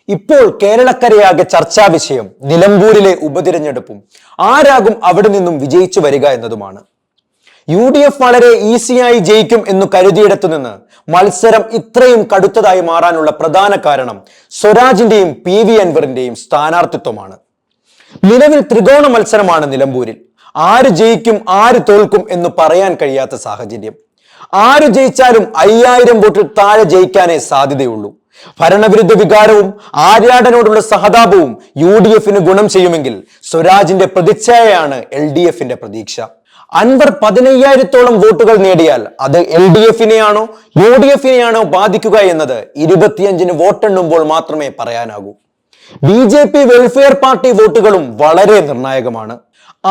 ഇപ്പോൾ കേരളക്കരയാകെ ചർച്ചാ വിഷയം നിലമ്പൂരിലെ ഉപതിരഞ്ഞെടുപ്പും ആരാകും അവിടെ നിന്നും വിജയിച്ചു വരിക എന്നതുമാണ്. UDF വളരെ ഈസിയായി ജയിക്കും എന്ന് കരുതിയിടത്തു നിന്ന് മത്സരം ഇത്രയും കടുത്തതായി മാറാനുള്ള പ്രധാന കാരണം സ്വരാജിന്റെയും PV അൻവറിന്റെയും സ്ഥാനാർത്ഥിത്വമാണ്. നിലവിൽ ത്രികോണ മത്സരമാണ് നിലമ്പൂരിൽ. ആര് ജയിക്കും ആര് തോൽക്കും എന്ന് പറയാൻ കഴിയാത്ത സാഹചര്യം. ആര് ജയിച്ചാലും 5000 വോട്ടിൽ താഴെ ജയിക്കാനേ സാധ്യതയുള്ളൂ. ഭരണവിരുദ്ധ വികാരവും ആര്യാടനോടുള്ള സഹതാപവും UDFന് ഗുണം ചെയ്യുമെങ്കിൽ സ്വരാജിന്റെ പ്രതിച്ഛായയാണ് LDFന്റെ പ്രതീക്ഷ. അൻവർ 15000-ഓളം വോട്ടുകൾ നേടിയാൽ അത് LDFനെയാണോ UDFനെയാണോ ബാധിക്കുക എന്നത് 25-ന് വോട്ടെണ്ണുമ്പോൾ മാത്രമേ പറയാനാകൂ. BJP വെൽഫെയർ പാർട്ടി വോട്ടുകളും വളരെ നിർണായകമാണ്.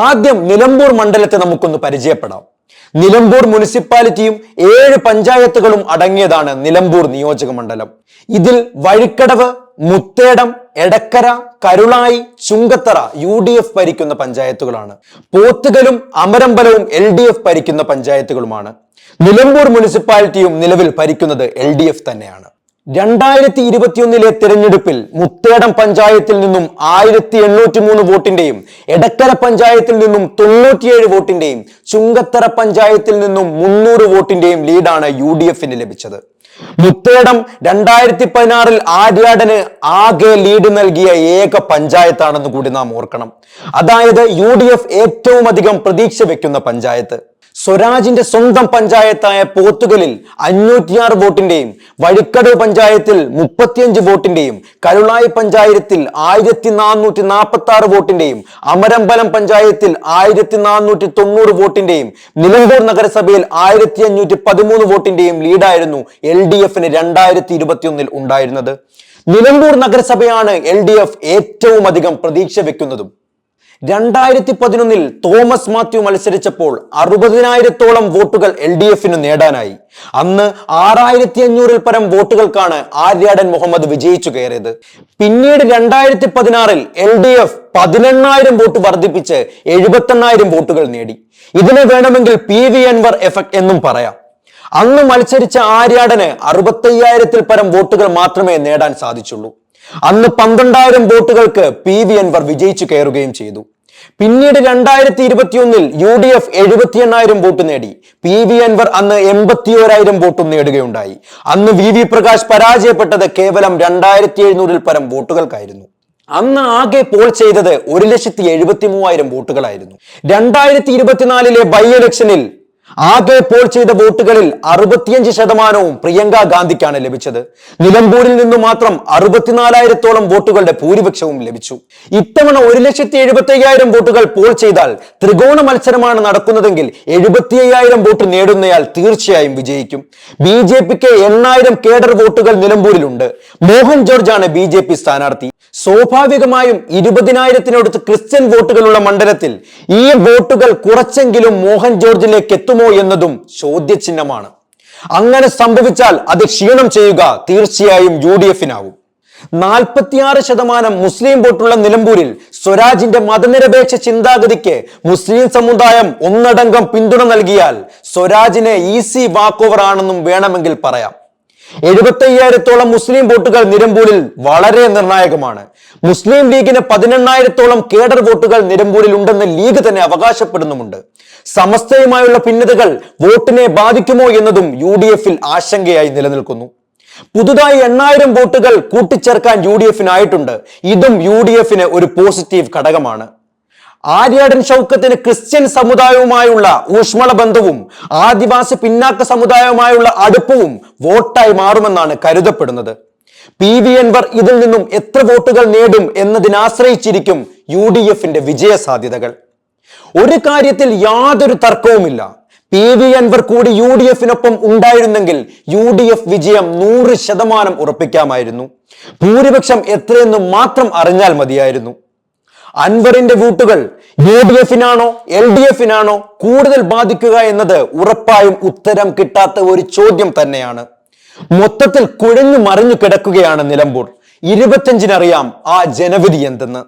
ആദ്യം നിലമ്പൂർ മണ്ഡലത്തെ നമുക്കൊന്ന് പരിചയപ്പെടാം. നിലമ്പൂർ മുനിസിപ്പാലിറ്റിയും 7 പഞ്ചായത്തുകളും അടങ്ങിയതാണ് നിലമ്പൂർ നിയോജക മണ്ഡലം. ഇതിൽ വഴിക്കടവ്, മുത്തേടം, എടക്കര, കരുളായി, ചുങ്കത്തറ UDF ഭരിക്കുന്ന പഞ്ചായത്തുകളാണ്. പോത്തുകലും അമരമ്പലവും LDF ഭരിക്കുന്ന പഞ്ചായത്തുകളുമാണ്. നിലമ്പൂർ മുനിസിപ്പാലിറ്റിയും നിലവിൽ ഭരിക്കുന്നത് LDF തന്നെയാണ്. 2021 തിരഞ്ഞെടുപ്പിൽ മുത്തേടം പഞ്ചായത്തിൽ നിന്നും 1803 വോട്ടിന്റെയും എടക്കര പഞ്ചായത്തിൽ നിന്നും 97 വോട്ടിന്റെയും ചുങ്കത്തറ പഞ്ചായത്തിൽ നിന്നും 300 വോട്ടിന്റെയും ലീഡാണ് UDFന് ലഭിച്ചത്. മുത്തേടം 2016 ആര്യാടന് ആകെ ലീഡ് നൽകിയ ഏക പഞ്ചായത്താണെന്ന് കൂടി നാം ഓർക്കണം. അതായത് UDF ഏറ്റവും അധികം പ്രതീക്ഷ വെക്കുന്ന പഞ്ചായത്ത്. സ്വരാജിന്റെ സ്വന്തം പഞ്ചായത്തായ പോത്തുകലിൽ 506 വോട്ടിന്റെയും വഴിക്കടവ് പഞ്ചായത്തിൽ 35 വോട്ടിന്റെയും കരുളായി പഞ്ചായത്തിൽ 1446 വോട്ടിന്റെയും അമരമ്പലം പഞ്ചായത്തിൽ 1490 വോട്ടിന്റെയും നിലമ്പൂർ നഗരസഭയിൽ 1513 വോട്ടിന്റെയും ലീഡായിരുന്നു LDFന് 2021 ഉണ്ടായിരുന്നത്. നിലമ്പൂർ നഗരസഭയാണ് LDF ഏറ്റവും അധികം പ്രതീക്ഷ വെക്കുന്നതും. 2011 തോമസ് മാത്യു മത്സരിച്ചപ്പോൾ 60000-ഓളം വോട്ടുകൾ LDFന് നേടാനായി. അന്ന് 6500-ൽ പരം വോട്ടുകൾക്കാണ് ആര്യാടൻ മുഹമ്മദ് വിജയിച്ചു കയറിയത്. പിന്നീട് 2016-ൽ LDF 18000 വോട്ട് വർദ്ധിപ്പിച്ച് 78000 വോട്ടുകൾ നേടി. ഇതിനെ വേണമെങ്കിൽ PV അൻവർ എഫക്ട് എന്നും പറയാം. അന്ന് മത്സരിച്ച ആര്യാടന് 65000-ൽ പരം വോട്ടുകൾ മാത്രമേ നേടാൻ സാധിച്ചുള്ളൂ. അന്ന് 12000 വോട്ടുകൾക്ക് PV അൻവർ വിജയിച്ചു കയറുകയും ചെയ്തു. പിന്നീട് 2021-ൽ UDF 78000 വോട്ട് നേടി. PV അൻവർ അന്ന് 81000 വോട്ടും നേടുകയുണ്ടായി. അന്ന് VV പ്രകാശ് പരാജയപ്പെട്ടത് കേവലം 2700-ൽ പരം വോട്ടുകൾക്കായിരുന്നു. അന്ന് ആകെ പോൾ ചെയ്തത് 1,73,000 വോട്ടുകളായിരുന്നു. 2024-ലെ ബൈ ഇലക്ഷനിൽ ആകെ പോൾ ചെയ്ത വോട്ടുകളിൽ 65% പ്രിയങ്ക ഗാന്ധിക്കാണ് ലഭിച്ചത്. നിലമ്പൂരിൽ നിന്നു മാത്രം 64000-ഓളം വോട്ടുകളുടെ ഭൂരിപക്ഷവും ലഭിച്ചു. ഇത്തവണ 1,75,000 വോട്ടുകൾ പോൾ ചെയ്താൽ ത്രികോണ മത്സരമാണ് നടക്കുന്നതെങ്കിൽ 75,000 വോട്ട് നേടുന്നയാൾ തീർച്ചയായും വിജയിക്കും. BJPക്ക് 8000 കേഡർ വോട്ടുകൾ നിലമ്പൂരിലുണ്ട്. മോഹൻ ജോർജ് ആണ് BJP സ്ഥാനാർത്ഥി. സ്വാഭാവികമായും 20,000-നോടടുത്ത് ക്രിസ്ത്യൻ വോട്ടുകളുള്ള മണ്ഡലത്തിൽ ഈ വോട്ടുകൾ കുറച്ചെങ്കിലും മോഹൻ ജോർജിലേക്ക് എത്തുമോ എന്നതും ചോദ്യചിഹ്നമാണ്. അങ്ങനെ സംഭവിച്ചാൽ അത് ക്ഷീണം ചെയ്യുക തീർച്ചയായും UDFനാവും. 46% മുസ്ലിം വോട്ടുള്ള നിലമ്പൂരിൽ സ്വരാജിന്റെ മതനിരപേക്ഷ ചിന്താഗതിക്ക് മുസ്ലിം സമുദായം ഒന്നടങ്കം പിന്തുണ നൽകിയാൽ സ്വരാജിനെ ഈസി വാക്ക് ഓവർ ആണെന്നും വേണമെങ്കിൽ പറയാം. 75,000-ഓളം മുസ്ലിം വോട്ടുകൾ നിലമ്പൂരിൽ വളരെ നിർണായകമാണ്. മുസ്ലിം ലീഗിന് 18,000-ഓളം കേഡർ വോട്ടുകൾ നിലമ്പൂരിൽ ഉണ്ടെന്ന് ലീഗ് തന്നെ അവകാശപ്പെടുന്നുമുണ്ട്. സമസ്തയുമായുള്ള ഭിന്നതകൾ വോട്ടിനെ ബാധിക്കുമോ എന്നതും UDFൽ ആശങ്കയായി നിലനിൽക്കുന്നു. പുതുതായി 8000 വോട്ടുകൾ കൂട്ടിച്ചേർക്കാൻ UDFനായിട്ടുണ്ട്. ഇതും UDFന് ഒരു പോസിറ്റീവ് ഘടകമാണ്. ആര്യാടൻ ഷൗക്കത്തിന് ക്രിസ്ത്യൻ സമുദായവുമായുള്ള ഊഷ്മള ബന്ധവും ആദിവാസി പിന്നാക്ക സമുദായവുമായുള്ള അടുപ്പവും വോട്ടായി മാറുമെന്നാണ് കരുതപ്പെടുന്നത്. PV അൻവർ ഇതിൽ നിന്നും എത്ര വോട്ടുകൾ നേടും എന്നതിനാശ്രയിച്ചിരിക്കും UDFന്റെ വിജയ സാധ്യതകൾ. ഒരു കാര്യത്തിൽ യാതൊരു തർക്കവുമില്ല. PV അൻവർ കൂടി UDFനൊപ്പം ഉണ്ടായിരുന്നെങ്കിൽ UDF വിജയം 100% ഉറപ്പിക്കാമായിരുന്നു. ഭൂരിപക്ഷം എത്രയെന്ന് മാത്രം അറിഞ്ഞാൽ മതിയായിരുന്നു. അൻവറിന്റെ വോട്ടുകൾ UDFനാണോ LDFനാണോ കൂടുതൽ ബാധിക്കുക എന്നത് ഉറപ്പായും ഉത്തരം കിട്ടാത്ത ഒരു ചോദ്യം തന്നെയാണ്. മൊത്തത്തിൽ കുഴഞ്ഞു മറിഞ്ഞു കിടക്കുകയാണ് നിലമ്പൂർ. 25-ന് അറിയാം ആ ജനവിധി എന്തെന്ന്.